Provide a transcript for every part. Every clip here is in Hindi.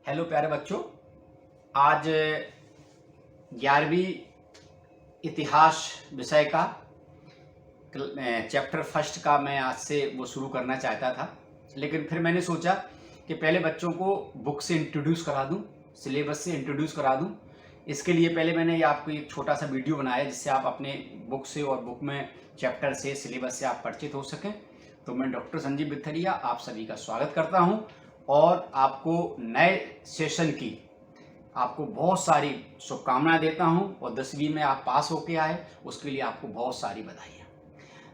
हेलो प्यारे बच्चों, आज 11वीं इतिहास विषय का चैप्टर फर्स्ट का मैं आज से वो शुरू करना चाहता था, लेकिन फिर मैंने सोचा कि पहले बच्चों को बुक से इंट्रोड्यूस करा दूं, सिलेबस से इंट्रोड्यूस करा दूं। इसके लिए पहले मैंने ये आपको एक छोटा सा वीडियो बनाया जिससे आप अपने बुक से और बुक में चैप्टर से सिलेबस से आप परिचित हो सकें। तो मैं डॉक्टर संजीव बिथरिया आप सभी का स्वागत करता हूं और आपको नए सेशन की आपको बहुत सारी शुभकामनाएं देता हूं और 10वीं में आप पास होके आए उसके लिए आपको बहुत सारी बधाइयाँ।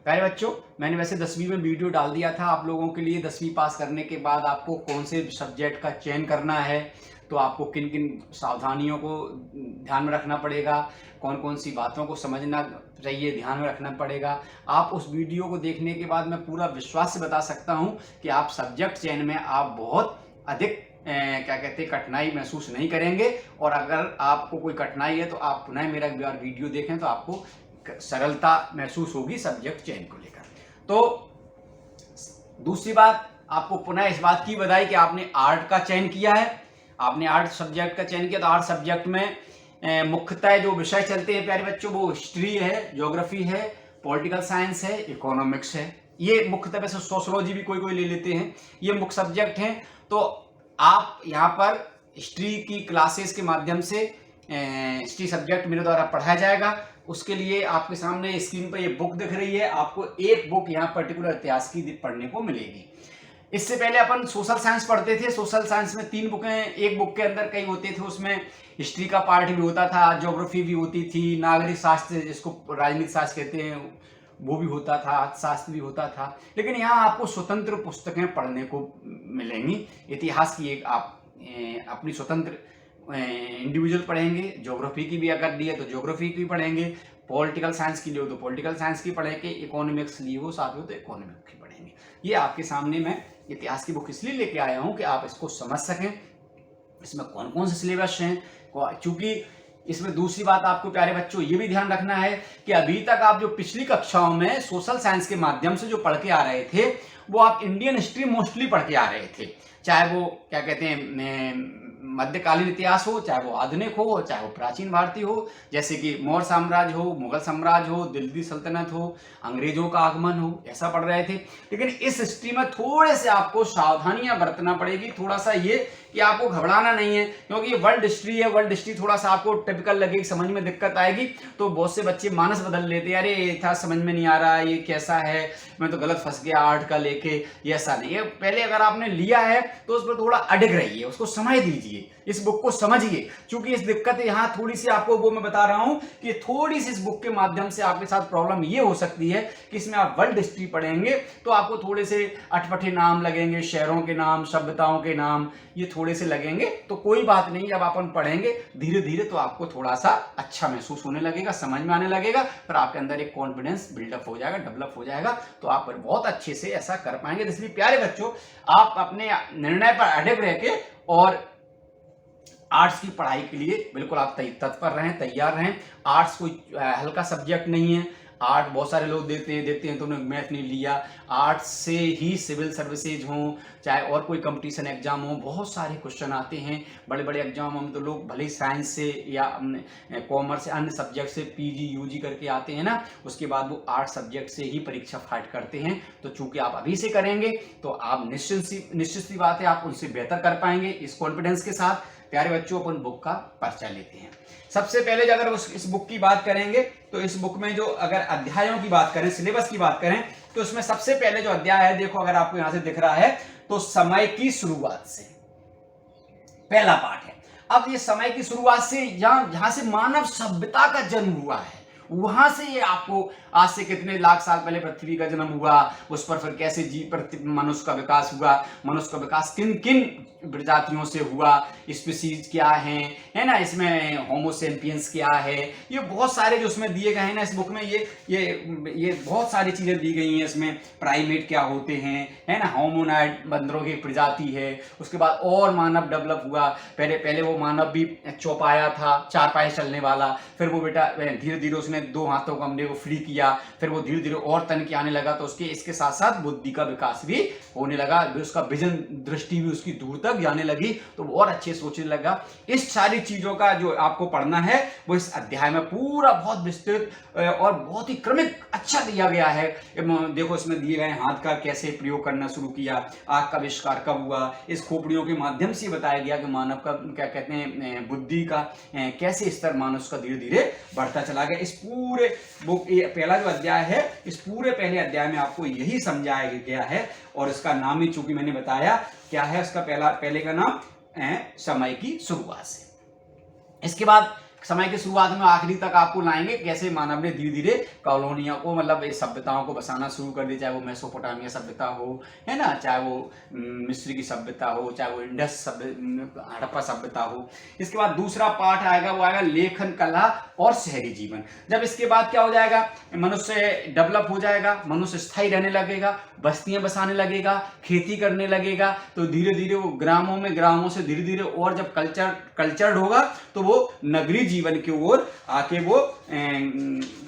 प्यारे बच्चों, मैंने वैसे 10वीं में वीडियो डाल दिया था आप लोगों के लिए। 10वीं पास करने के बाद आपको कौन से सब्जेक्ट का चयन करना है, तो आपको किन किन सावधानियों को ध्यान में रखना पड़ेगा, कौन कौन सी बातों को समझना चाहिए, ध्यान में रखना पड़ेगा। आप उस वीडियो को देखने के बाद मैं पूरा विश्वास से बता सकता हूं कि आप सब्जेक्ट चयन में आप बहुत अधिक कठिनाई महसूस नहीं करेंगे। और अगर आपको कोई कठिनाई है तो आप पुनः मेरा एक बार वीडियो देखें तो आपको सरलता महसूस होगी सब्जेक्ट चयन को लेकर। तो दूसरी बात, आपको पुनः इस बात की बधाई कि आपने आर्ट का चयन किया है, आपने आर्ट सब्जेक्ट का चयन किया। तो आर्ट सब्जेक्ट में मुख्यतः जो विषय चलते हैं प्यारे बच्चों वो हिस्ट्री है, ज्योग्राफी है, पॉलिटिकल साइंस है, इकोनॉमिक्स है। ये मुख्यतः, वैसे सोशोलॉजी भी कोई कोई ले लेते हैं, ये मुख्य सब्जेक्ट हैं। तो आप यहाँ पर हिस्ट्री की क्लासेस के माध्यम से हिस्ट्री सब्जेक्ट मेरे द्वारा पढ़ाया जाएगा। उसके लिए आपके सामने स्क्रीन पर ये बुक दिख रही है, आपको एक बुक यहाँ पर्टिकुलर इतिहास की पढ़ने को मिलेगी। इससे पहले अपन सोशल साइंस पढ़ते थे। सोशल साइंस में 3 बुकें, एक बुक के अंदर कई होते थे, उसमें हिस्ट्री का पार्ट भी होता था, ज्योग्राफी भी होती थी, नागरिक शास्त्र जिसको राजनीतिक शास्त्र कहते हैं वो भी होता था, अर्थशास्त्र भी होता था। लेकिन यहाँ आपको स्वतंत्र पुस्तकें पढ़ने को मिलेंगी। इतिहास की एक आप अपनी स्वतंत्र इंडिविजुअल पढ़ेंगे, ज्योग्राफी की भी अगर ली है तो ज्योग्राफी की पढ़ेंगे, पॉलिटिकल साइंस की लिए हो तो पॉलिटिकल साइंस की पढ़ेंगे, इकोनॉमिक्स लिए हो साथ में तो इकोनॉमिक्स की पढ़ेंगे। ये आपके सामने मैं इतिहास की बुक इसलिए लेके आया हूँ कि आप इसको समझ सकें, इसमें कौन कौन से सिलेबस हैं। चूंकि इसमें दूसरी बात आपको प्यारे बच्चों ये भी ध्यान रखना है कि अभी तक आप जो पिछली कक्षाओं में सोशल साइंस के माध्यम से जो पढ़ के आ रहे थे वो आप इंडियन हिस्ट्री मोस्टली पढ़ के आ रहे थे, चाहे वो मध्यकालीन इतिहास हो, चाहे वो आधुनिक हो, चाहे वो प्राचीन भारतीय हो, जैसे कि मौर्य साम्राज्य हो, मुगल साम्राज्य हो, दिल्ली सल्तनत हो, अंग्रेजों का आगमन हो, ऐसा पढ़ रहे थे। लेकिन इस हिस्ट्री में थोड़े से आपको सावधानियां बरतना पड़ेगी। थोड़ा सा ये कि आपको घबराना नहीं है, क्योंकि ये वर्ल्ड हिस्ट्री है। वर्ल्ड हिस्ट्री थोड़ा सा आपको टिपिकल लगेगी, समझ में दिक्कत आएगी। तो बहुत से बच्चे मानस बदल लेते हैं, अरे इतिहास समझ में नहीं आ रहा, ये कैसा है, मैं तो गलत फंस गया आर्ट का लेके। ऐसा नहीं है। पहले अगर आपने लिया है तो उस पर थोड़ा अडिग रहिए, उसको समझ दीजिए, इस बुक को समझिए। चूंकि इस दिक्कत यहाँ थोड़ी सी आपको वो मैं बता रहा हूं कि थोड़ी सी इस बुक के माध्यम से आपके साथ प्रॉब्लम ये हो सकती है कि इसमें आप वर्ल्ड हिस्ट्री पढ़ेंगे तो आपको थोड़े से अटपटे नाम लगेंगे, शहरों के नाम, सभ्यताओं के नाम ये थोड़े से लगेंगे। तो कोई बात नहीं, जब अपन पढ़ेंगे धीरे धीरे तो आपको थोड़ा सा अच्छा महसूस होने लगेगा, समझ में आने लगेगा, पर आपके अंदर एक कॉन्फिडेंस बिल्डअप हो जाएगा, डेवलप हो जाएगा, तो आप बहुत अच्छे से ऐसा कर पाएंगे। इसलिए प्यारे बच्चों, आप अपने निर्णय पर अड़िग रह के और आर्ट्स की पढ़ाई के लिए बिल्कुल आप तत्पर रहें, तैयार रहें। आर्ट्स कोई हल्का सब्जेक्ट नहीं है। आर्ट बहुत सारे लोग देते हैं तो उन्होंने मैथ नहीं लिया। आर्ट्स से ही सिविल सर्विसेज हों, चाहे और कोई कंपटीशन एग्जाम हो, बहुत सारे क्वेश्चन आते हैं। बड़े बड़े एग्जाम में तो लोग भले ही साइंस से या कॉमर्स से, अन्य सब्जेक्ट से पीजी यूजी करके आते हैं ना, उसके बाद वो आर्ट सब्जेक्ट से ही परीक्षा फाइट करते हैं। तो चूंकि आप अभी से करेंगे तो आप निश्चित सी बात है, आप उनसे बेहतर कर पाएंगे। इस कॉन्फिडेंस के साथ प्यारे बच्चों अपन बुक का परिचय लेते हैं। सबसे पहले अगर इस बुक की बात करेंगे तो इस बुक में जो अगर अध्यायों की बात करें, सिलेबस की बात करें, तो इसमें सबसे पहले जो अध्याय है, देखो अगर आपको यहां से दिख रहा है तो समय की शुरुआत से पहला पार्ट है। अब ये समय की शुरुआत से जहां से मानव सभ्यता का जन्म हुआ है, वहां से ये आपको आज से कितने लाख साल पहले पृथ्वी का जन्म हुआ, उस पर फिर कैसे मनुष्य का विकास हुआ, मनुष्य का विकास किन किन प्रजातियों से हुआ, स्पीसीज क्या है ना, इसमें होमो सेपियंस क्या है, ये बहुत सारे जो उसमें दिए गए हैं ना इस बुक में, ये बहुत सारी चीजें दी गई हैं इसमें। प्राइमेट क्या होते हैं, है ना, होमोनाइड बंदरों की प्रजाति है। उसके बाद और मानव डेवलप हुआ। पहले वो मानव भी चौपाया था, 4 पाए चलने वाला, फिर वो बेटा धीरे धीरे उसने उसमें 2 हाथों को हमने वो फ्री किया, फिर वो धीरे धीरे और तन के आने लगा, तो उसके इसके साथ साथ बुद्धि का विकास भी होने लगा, उसका विजन दृष्टि भी उसकी दूर तक जाने लगी, तो वो और अच्छे सोचने लगा। इस सारी चीजों का जो आपको पढ़ना है वो इस अध्याय में पूरा बहुत विस्तृत और बहुत ही क्रमिक अच्छा दिया गया है। देखो इसमें दिए गए हाथ का कैसे प्रयोग करना शुरू किया, आंख का आविष्कार कब हुआ, इस खोपड़ियों के माध्यम से बताया गया कि मानव का क्या कहते हैं बुद्धि का कैसे स्तर मानव का धीरे धीरे बढ़ता चला गया। इस पूरे बुक पहला जो अध्याय है, इस पूरे पहले अध्याय में आपको यही समझाया गया है, और इसका नाम ही चूंकि मैंने बताया क्या है, उसका पहले का नाम समय की शुरुआत से। इसके बाद समय की शुरुआत में आखिरी तक आपको लाएंगे कैसे मानव ने धीरे धीरे कॉलोनियों को, मतलब इस सभ्यताओं को बसाना शुरू कर दी, चाहे वो मेसोपोटामिया सभ्यता हो, है ना, चाहे वो मिस्र की सभ्यता हो, चाहे वो इंडस हड़प्पा सभ्यता हो। इसके बाद दूसरा पार्ट आएगा, वो आएगा लेखन कला और शहरी जीवन। जब इसके बाद क्या हो जाएगा, मनुष्य डेवलप हो जाएगा, मनुष्य स्थायी रहने लगेगा, बस्तियां बसाने लगेगा, खेती करने लगेगा, तो धीरे धीरे वो ग्रामों से धीरे धीरे और जब कल्चर्ड होगा तो वो नगरीय जीवन की ओर आके वो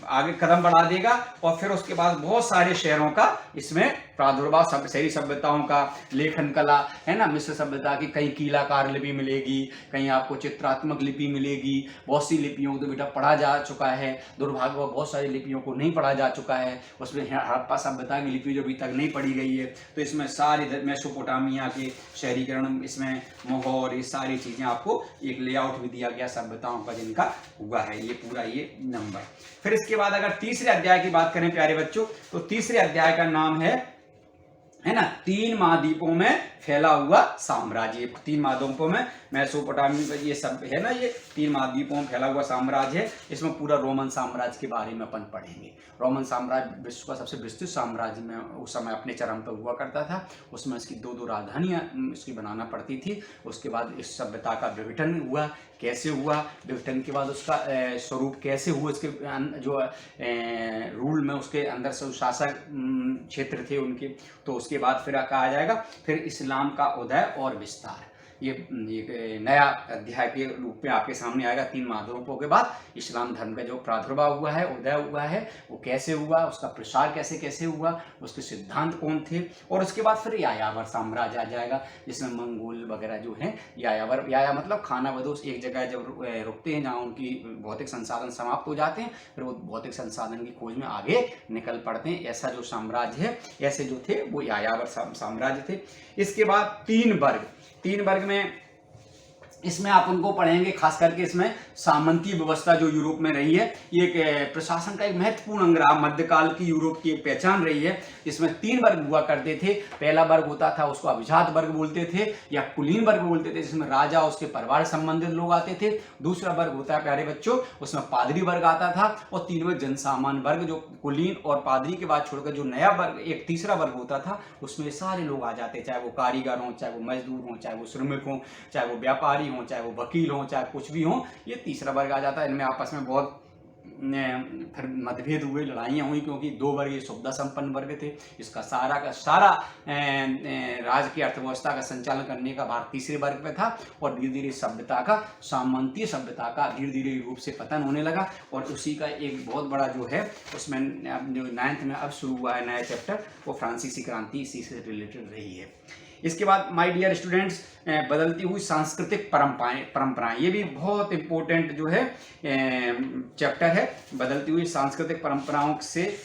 आगे कदम बढ़ा देगा, और फिर उसके बाद बहुत सारे शहरों का इसमें प्रादुर्भाव, शहरी सभ्यताओं का, लेखन कला, है ना, मिस्र सभ्यता की कहीं कीलाकार लिपि मिलेगी, कहीं आपको चित्रात्मक लिपि मिलेगी, बहुत सी लिपियों को तो बेटा पढ़ा जा चुका है, दुर्भाग्य बहुत सारी लिपियों को नहीं पढ़ा जा चुका है, उसमें हड़प्पा सभ्यता की लिपि जो अभी तक नहीं पढ़ी गई है, तो इसमें सारी मेसोपोटामिया के शहरीकरण, इसमें मोहर, ये सारी चीजें आपको एक लेआउट भी दिया गया सभ्यताओं का जिनका हुआ है, ये पूरा ये नंबर। फिर इसके बाद अगर तीसरे अध्याय की बात करें प्यारे बच्चों, तो तीसरे अध्याय का नाम है ना, 3 महाद्वीपों में फैला हुआ साम्राज्य। 3 महाद्वीपों में मेसोपोटामिया, ये सब है ना, ये 3 महाद्वीपों में फैला हुआ साम्राज्य है। इसमें पूरा रोमन साम्राज्य के बारे में अपन पढ़ेंगे। रोमन साम्राज्य विश्व का सबसे विस्तृत साम्राज्य में उस समय अपने चरम पर हुआ करता था। उसमें इसकी 2 राजधानियां इसकी बनाना पड़ती थी। उसके बाद इस सभ्यता का विघटन हुआ, कैसे हुआ, विघटन के बाद उसका स्वरूप कैसे हुआ, इसके जो रूल में उसके अंदर शासक क्षेत्र थे उनके, तो उसके बाद फिर कहा जाएगा फिर इस्लाम का उदय और विस्तार। ये नया अध्याय के रूप में आपके सामने आएगा। 3 महाद्वीपों के बाद इस्लाम धर्म का जो प्रादुर्भाव हुआ है, उदय हुआ है, वो कैसे हुआ, उसका प्रसार कैसे कैसे हुआ, उसके सिद्धांत कौन थे, और उसके बाद फिर यायावर साम्राज्य आ जाएगा, जिसमें मंगोल वगैरह जो है, याया मतलब खाना बदोश, एक जगह जब रुकते हैं जहाँ उनकी भौतिक संसाधन समाप्त हो जाते हैं, फिर वो भौतिक संसाधन की खोज में आगे निकल पड़ते हैं। ऐसा जो साम्राज्य है, ऐसे जो थे वो यायावर साम्राज्य थे। इसके बाद 3 वर्ग में इसमें आप उनको पढ़ेंगे, खास करके इसमें सामंती व्यवस्था जो यूरोप में रही है, ये एक प्रशासन का एक महत्वपूर्ण अंग रहा, मध्यकाल की यूरोप की एक पहचान रही है। इसमें 3 वर्ग हुआ करते थे। पहला वर्ग होता था, उसको अभिजात वर्ग बोलते थे या कुलीन वर्ग बोलते थे, जिसमें राजा उसके परिवार संबंधित लोग आते थे। दूसरा वर्ग होता है प्यारे बच्चों, उसमें पादरी वर्ग आता था। और 3वां जनसामान्य वर्ग, जो कुलीन और पादरी के बाद छोड़कर जो नया वर्ग, एक तीसरा वर्ग होता था, उसमें सारे लोग आ जाते, चाहे वो कारीगर हों, चाहे वो मजदूर हों, चाहे वो श्रमिक हों, चाहे वो व्यापारी हों, चाहे वो वकील हों, चाहे कुछ भी हों, ये तीसरा वर्ग आ जाता है। इनमें आपस में बहुत फिर मतभेद हुए, लड़ाइयाँ हुई, क्योंकि 2 वर्ग ये सुविधा संपन्न वर्ग थे। इसका सारा का सारा राज्य की अर्थव्यवस्था का संचालन करने का भार तीसरे वर्ग पे था। और धीरे धीरे सभ्यता का, सामंतीय सभ्यता का धीरे धीरे रूप से पतन होने लगा। और उसी का एक बहुत बड़ा जो है, उसमें जो 9th में अब शुरू हुआ है नया चैप्टर, वो फ्रांसीसी क्रांति इसी से रिलेटेड रही है। इसके बाद माय डियर स्टूडेंट्स, बदलती हुई सांस्कृतिक परंपराएं, ये भी बहुत इंपॉर्टेंट जो है चैप्टर है। बदलती हुई सांस्कृतिक परंपराओं से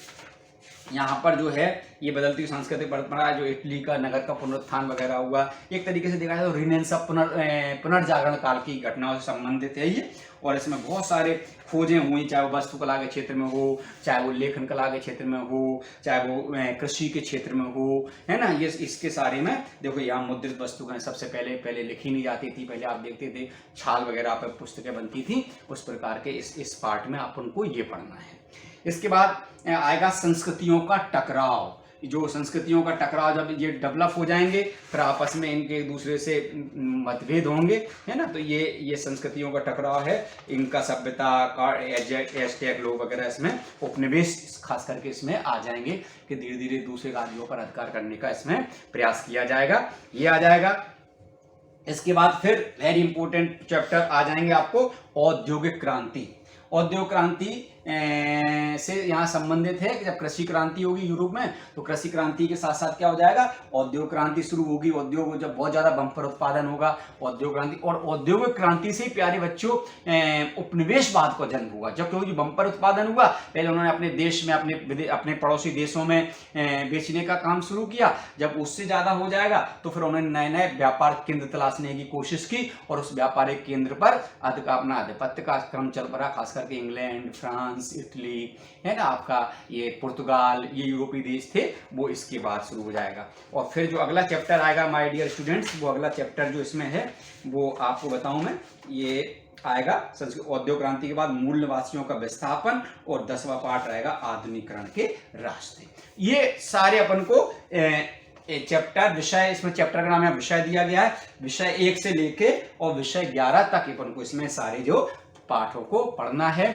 यहाँ पर जो है, ये बदलती हुई सांस्कृतिक परंपरा, जो इटली का नगर का पुनरुत्थान वगैरह हुआ, एक तरीके से देखा जाए तो रिनेंस पुनर्जागरण काल की घटनाओं से संबंधित है ये। और इसमें बहुत सारे खोजें हुई, चाहे वो वास्तुकला के क्षेत्र में हो, चाहे वो लेखन कला के क्षेत्र में हो, चाहे वो कृषि के क्षेत्र में हो, है ना। ये इसके सारे में देखो, यहाँ मुद्रित वस्तुएं सबसे पहले लिखी नहीं जाती थी। पहले आप देखते थे छाल वगैरह पर पुस्तकें बनती थी। उस प्रकार के इस पार्ट में अपन को ये पढ़ना है। इसके बाद आएगा संस्कृतियों का टकराव। जो संस्कृतियों का टकराव, जब ये डेवलप हो जाएंगे, फिर आपस में इनके एक दूसरे से मतभेद होंगे, है ना। तो ये संस्कृतियों का टकराव है। इनका सभ्यता का एज़टेक लोग वगैरह इसमें उपनिवेश खास करके इसमें आ जाएंगे, कि धीरे धीरे दूसरे राज्यों पर अधिकार करने का इसमें प्रयास किया जाएगा। ये आ जाएगा। इसके बाद फिर वेरी इंपॉर्टेंट चैप्टर आ जाएंगे आपको, औद्योगिक क्रांति। औद्योगिक क्रांति से यहाँ संबंधित है कि जब कृषि क्रांति होगी यूरोप में, तो कृषि क्रांति के साथ साथ क्या हो जाएगा, औद्योगिक क्रांति शुरू होगी। औद्योग जब बहुत ज्यादा बम्पर उत्पादन होगा, औद्योगिक क्रांति, और औद्योगिक क्रांति से प्यारे बच्चों उपनिवेशवाद का जन्म हुआ। जब क्योंकि बम्पर उत्पादन हुआ, पहले उन्होंने अपने देश में अपने पड़ोसी देशों में बेचने का काम शुरू किया। जब उससे ज्यादा हो जाएगा तो फिर उन्होंने नए नए व्यापार केंद्र तलाशने की कोशिश की, और उस व्यापारिक केंद्र पर अपना आधिपत्य का क्रम चल पड़ा, खास करके इंग्लैंड, फ्रांस, इटली, है ना, आपका ये पुर्तगाल, ये यूरोपीय देश थे, वो इसके बाद शुरू हो जाएगा। और फिर जो अगला चैप्टर आएगा माय डियर स्टूडेंट्स, वो अगला चैप्टर जो इसमें है वो आपको बताऊं मैं, ये आएगा संस्कृत औद्योगिक क्रांति के बाद मूल निवासियों का विस्थापन, और 10वां पार्ट रहेगा आधुनिकीकरण के रास्ते। ये सारे अपन को चैप्टर विषय, इसमें चैप्टर का नाम है विषय दिया गया है, विषय 1 से लेके और विषय 11 तक अपन को इसमें सारे जो पाठों को पढ़ना है।